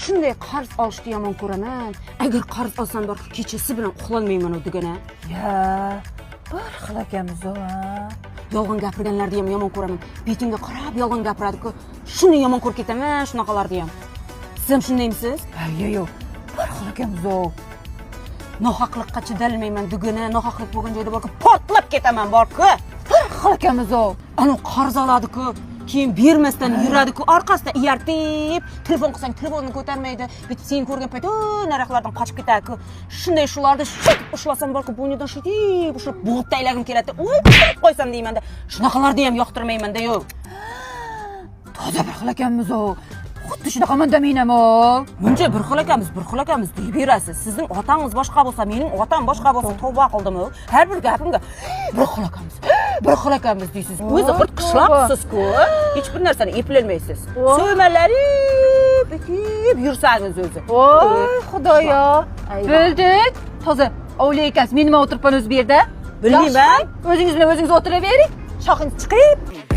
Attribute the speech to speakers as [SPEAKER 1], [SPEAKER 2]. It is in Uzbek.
[SPEAKER 1] shunday qarz olishni yomon ko'raman. Agar qarz olsam bor, kechasi bilan uxlolmayman u degana.
[SPEAKER 2] Ya, bir xil akamiz o.
[SPEAKER 1] Yolg'on gapirganlarni ham yomon ko'raman. Betingga qarab yolg'on gapiradi-ku. Shuni yomon ko'rib ketaman, shunaqalarni ham. Siz ham shundaymisiz?
[SPEAKER 2] Yo'q, bir xil akamiz o.
[SPEAKER 1] Nohaqlikqa chidolmayman degana, nohaqlik bo'lgan joyda borku portlab ketaman borku.
[SPEAKER 2] Bir xil akamiz o.
[SPEAKER 1] Ana qarz oladi-ku. Keyin bermasdan yuradi-ku, orqasidan iyartib, telefon qilsang telefonni ko'tarmaydi. Bitib seni ko'rgan paytda naraqlardan qochib ketadi-ku. Shunday shularni ushlasam borku, bo'ynidan shitib, ushlab bo'g'taylagim keladi. Qo'ysam deyman-da. Shunaqalarni ham yoqtirmayman-da, yo'q.
[SPEAKER 2] Toza bir xil akamiz o. Xuddi shunaqa menam o.
[SPEAKER 1] Buncha bir xil akamiz deb berasiz. Sizning otangiz boshqa bo'lsa, mening otam boshqa bo'lsa, tavba qildim-ku. Har bir gapimga bir xil akamiz deysiz. O'zi bir qishloqsiz-ku. Hech bir narsani eplolmaysiz. So'malari bitib yursangiz o'zi.
[SPEAKER 2] Voy, Xudoyo. Bildik. Toza, ovli ekansiz. Men nima o'tiribman o'zi bu yerda?
[SPEAKER 1] Bilmayman.
[SPEAKER 2] O'zingiz bilan o'zingiz o'tiravering. Shoxingiz chiqib.